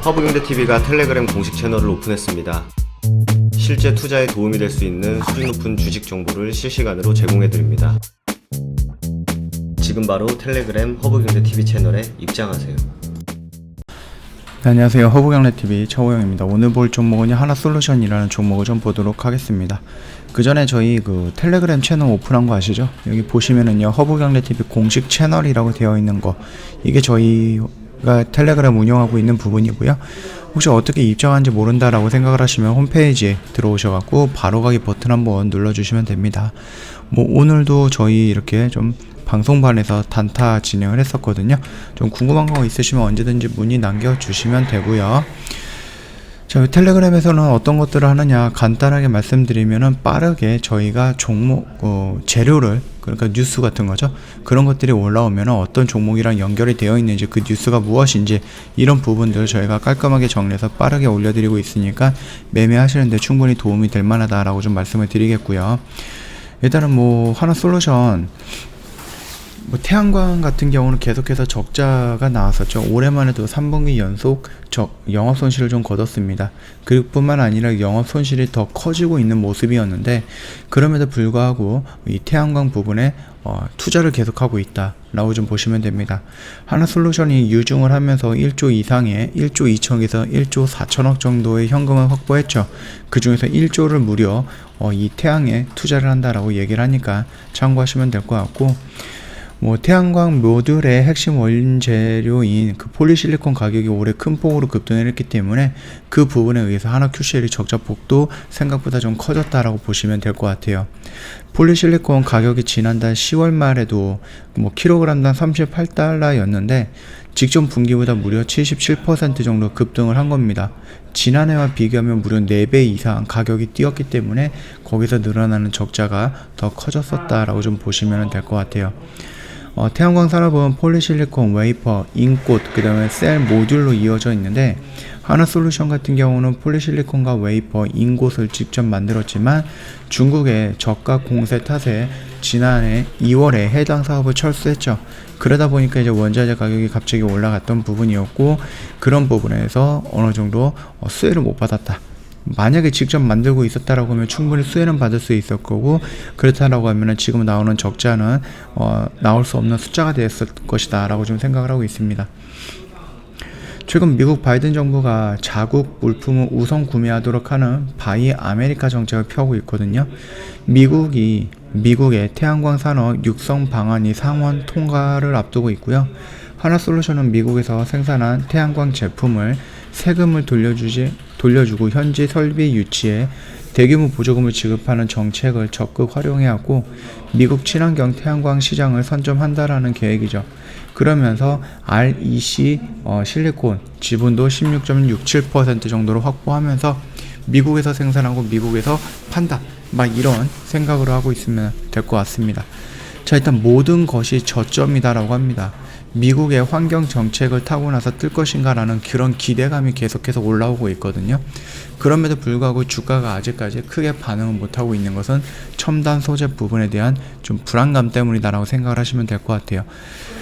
허브경제TV가 텔레그램 공식 채널을 오픈했습니다. 실제 투자에 도움이 될 수 있는 수준 높은 주식 정보를 실시간으로 제공해드립니다. 지금 바로 텔레그램 허브경제TV 채널에 입장하세요. 네, 안녕하세요. 허브경제TV 최호영입니다. 오늘 볼 종목은 하나솔루션이라는 종목을 좀 보도록 하겠습니다. 그 전에 저희 텔레그램 채널 오픈한 거 아시죠? 여기 보시면은요, 허브경제TV 공식 채널이라고 되어 있는 거, 이게 저희가 텔레그램 운영하고 있는 부분이고요. 혹시 어떻게 입장하는지 모른다라고 생각을 하시면 홈페이지에 들어오셔갖고 바로 가기 버튼 한번 눌러주시면 됩니다. 오늘도 저희 이렇게 좀 방송반에서 단타 진행을 했었거든요. 좀 궁금한 거 있으시면 언제든지 문의 남겨주시면 되고요. 자, 텔레그램에서는 어떤 것들을 하느냐 간단하게 말씀드리면은 빠르게 저희가 종목 재료를, 그러니까 뉴스 같은 거죠, 그런 것들이 올라오면 어떤 종목이랑 연결이 되어 있는지, 그 뉴스가 무엇인지, 이런 부분들을 저희가 깔끔하게 정리해서 빠르게 올려드리고 있으니까 매매하시는데 충분히 도움이 될 만하다라고 좀 말씀을 드리겠고요. 일단은 하나솔루션 태양광 같은 경우는 계속해서 적자가 나왔었죠. 올해만 해도 3분기 연속 영업손실을 좀 거뒀습니다. 그뿐만 아니라 영업손실이 더 커지고 있는 모습이었는데, 그럼에도 불구하고 이 태양광 부분에 투자를 계속하고 있다라고 좀 보시면 됩니다. 하나솔루션이 유증을 하면서 1조 이상의 1조 2천에서 1조 4천억 정도의 현금을 확보했죠. 그 중에서 1조를 무려 이 태양에 투자를 한다라고 얘기를 하니까 참고하시면 될 것 같고, 태양광 모듈의 핵심 원재료인 그 폴리실리콘 가격이 올해 큰 폭으로 급등했기 때문에 그 부분에 의해서 하나QCL이 적자폭도 생각보다 좀 커졌다라고 보시면 될 것 같아요. 폴리실리콘 가격이 지난달 10월 말에도 킬로그램당 38달러였는데 직전 분기보다 무려 77% 정도 급등을 한 겁니다. 지난해와 비교하면 무려 4배 이상 가격이 뛰었기 때문에 거기서 늘어나는 적자가 더 커졌었다라고 좀 보시면 될 것 같아요. 태양광 산업은 폴리실리콘, 웨이퍼, 인꽃, 그 다음에 셀 모듈로 이어져 있는데, 하나솔루션 같은 경우는 폴리실리콘과 웨이퍼, 인꽃을 직접 만들었지만 중국의 저가 공세 탓에 지난해 2월에 해당 사업을 철수했죠. 그러다 보니까 이제 원자재 가격이 갑자기 올라갔던 부분이었고, 그런 부분에서 어느 정도 수혜를 못 받았다. 만약에 직접 만들고 있었다라고 하면 충분히 수혜는 받을 수 있을 거고, 그렇다라고 하면 지금 나오는 적자는 나올 수 없는 숫자가 되었을 것이다 라고 좀 생각을 하고 있습니다. 최근 미국 바이든 정부가 자국 물품을 우선 구매하도록 하는 바이 아메리카 정책을 펴고 있거든요. 미국의 태양광 산업 육성 방안이 상원 통과를 앞두고 있고요. 하나솔루션은 미국에서 생산한 태양광 제품을 세금을 돌려주고 현지 설비 유치에 대규모 보조금을 지급하는 정책을 적극 활용해왔고, 미국 친환경 태양광 시장을 선점한다라는 계획이죠. 그러면서 REC 실리콘 지분도 16.67% 정도로 확보하면서 미국에서 생산하고 미국에서 판다, 이런 생각으로 하고 있으면 될 것 같습니다. 자, 일단 모든 것이 저점이다라고 합니다. 미국의 환경 정책을 타고 나서 뜰 것인가라는 그런 기대감이 계속해서 올라오고 있거든요. 그럼에도 불구하고 주가가 아직까지 크게 반응을 못하고 있는 것은 첨단 소재 부분에 대한 좀 불안감 때문이다라고 생각을 하시면 될 것 같아요.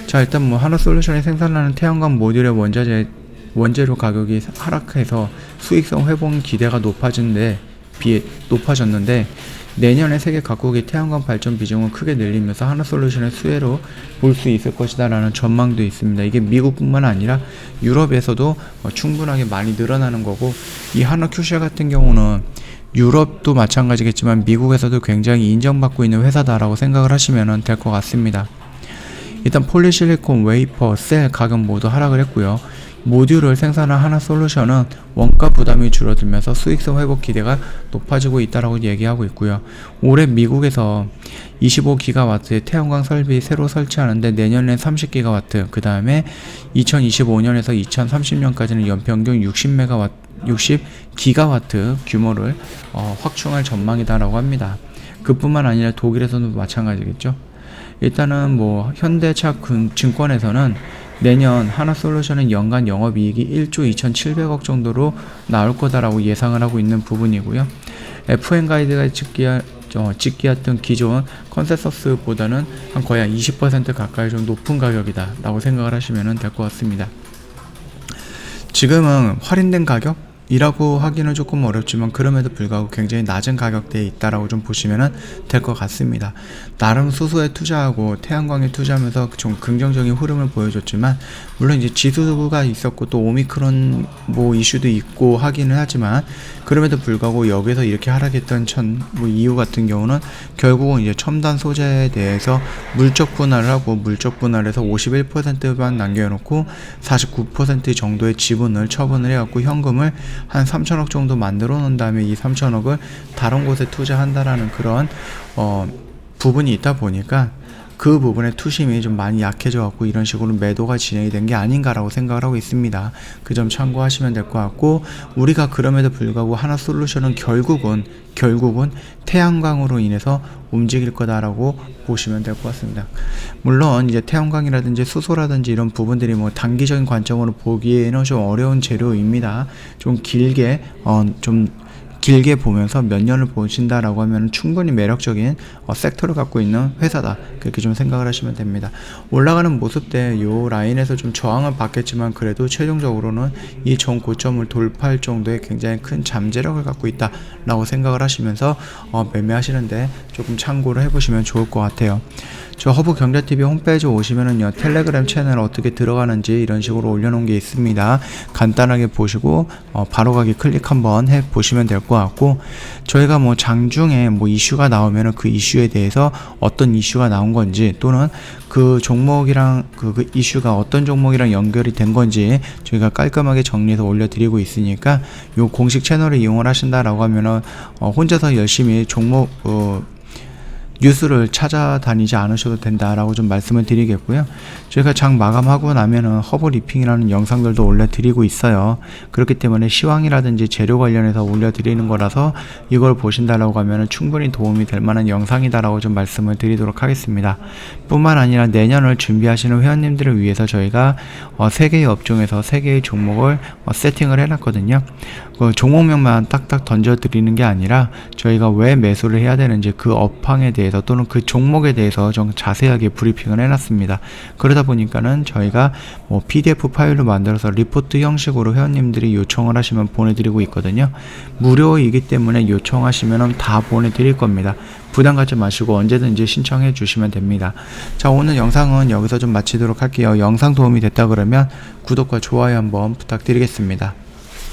자, 일단 하나솔루션이 생산하는 태양광 모듈의 원재료 가격이 하락해서 수익성 회복 기대가 높아졌는데 내년에 세계 각국의 태양광 발전 비중을 크게 늘리면서 하나솔루션의 수혜로 볼 수 있을 것이다 라는 전망도 있습니다. 이게 미국뿐만 아니라 유럽에서도 충분하게 많이 늘어나는 거고, 이 하나QCL 같은 경우는 유럽도 마찬가지겠지만 미국에서도 굉장히 인정받고 있는 회사다라고 생각을 하시면 될 것 같습니다. 일단 폴리실리콘, 웨이퍼, 셀 가격 모두 하락을 했고요. 모듈을 생산한 하나솔루션은 원가 부담이 줄어들면서 수익성 회복 기대가 높아지고 있다고 얘기하고 있고요. 올해 미국에서 25기가와트의 태양광 설비 새로 설치하는데 내년엔 30기가와트, 그 다음에 2025년에서 2030년까지는 연평균 60기가와트 규모를 확충할 전망이다라고 합니다. 그뿐만 아니라 독일에서도 마찬가지겠죠. 일단은 현대차 증권에서는 내년 하나솔루션은 연간 영업이익이 1조 2,700억 정도로 나올 거다라고 예상을 하고 있는 부분이고요. FN 가이드가 찍기였던 기존 컨센서스보다는 거의 한 20% 가까이 좀 높은 가격이다 라고 생각을 하시면 될 것 같습니다. 지금은 할인된 가격이라고 하기는 조금 어렵지만 그럼에도 불구하고 굉장히 낮은 가격대에 있다라고 좀 보시면 될 것 같습니다. 나름 수소에 투자하고 태양광에 투자하면서 좀 긍정적인 흐름을 보여줬지만 물론 이제 지수가 있었고 또 오미크론 뭐 이슈도 있고 하기는 하지만 그럼에도 불구하고 여기서 이렇게 하락했던 이유 같은 경우는 결국은 이제 첨단 소재에 대해서 물적 분할을 하고 물적 분할에서 51%만 남겨놓고 49% 정도의 지분을 처분을 해갖고 현금을 한 3천억 정도 만들어 놓은 다음에 이 3천억을 다른 곳에 투자한다라는 그런 부분이 있다 보니까 그 부분의 투심이 좀 많이 약해져 갖고 이런 식으로 매도가 진행이 된 게 아닌가라고 생각을 하고 있습니다. 그 점 참고하시면 될 것 같고, 우리가 그럼에도 불구하고 하나솔루션은 결국은 태양광으로 인해서 움직일 거다라고 보시면 될 것 같습니다. 물론 이제 태양광이라든지 수소라든지 이런 부분들이 뭐 단기적인 관점으로 보기에는 좀 어려운 재료입니다. 좀 길게 보면서 몇 년을 보신다라고 하면 충분히 매력적인 섹터를 갖고 있는 회사다, 그렇게 좀 생각을 하시면 됩니다. 올라가는 모습 때 요 라인에서 좀 저항을 받겠지만 그래도 최종적으로는 이 전 고점을 돌파할 정도의 굉장히 큰 잠재력을 갖고 있다라고 생각을 하시면서 매매하시는데 조금 참고를 해보시면 좋을 것 같아요. 저 허브경제TV 홈페이지 오시면은요, 텔레그램 채널 어떻게 들어가는지 이런 식으로 올려놓은 게 있습니다. 간단하게 보시고 바로 가기 클릭 한번 해 보시면 될 것 같고, 저희가 뭐 장중에 뭐 이슈가 나오면은 그 이슈에 대해서 어떤 이슈가 나온 건지 또는 그 종목이랑 그 이슈가 어떤 종목이랑 연결이 된 건지 저희가 깔끔하게 정리해서 올려드리고 있으니까 요 공식 채널을 이용을 하신다라고 하면은 혼자서 열심히 종목 뉴스를 찾아다니지 않으셔도 된다라고 좀 말씀을 드리겠고요. 저희가 장 마감하고 나면은 허브 리핑이라는 영상들도 올려드리고 있어요. 그렇기 때문에 시황이라든지 재료 관련해서 올려드리는 거라서 이걸 보신다라고 하면은 충분히 도움이 될 만한 영상이다라고 좀 말씀을 드리도록 하겠습니다. 뿐만 아니라 내년을 준비하시는 회원님들을 위해서 저희가 3개의 업종에서 3개의 종목을 세팅을 해놨거든요. 그 종목명만 딱딱 던져드리는 게 아니라 저희가 왜 매수를 해야 되는지 그 업황에 대해서 또는 그 종목에 대해서 좀 자세하게 브리핑을 해놨습니다. 그러다 보니까는 저희가 뭐 PDF 파일로 만들어서 리포트 형식으로 회원님들이 요청을 하시면 보내드리고 있거든요. 무료이기 때문에 요청하시면 다 보내드릴 겁니다. 부담 갖지 마시고 언제든지 신청해 주시면 됩니다. 자, 오늘 영상은 여기서 좀 마치도록 할게요. 영상 도움이 됐다 그러면 구독과 좋아요 한번 부탁드리겠습니다.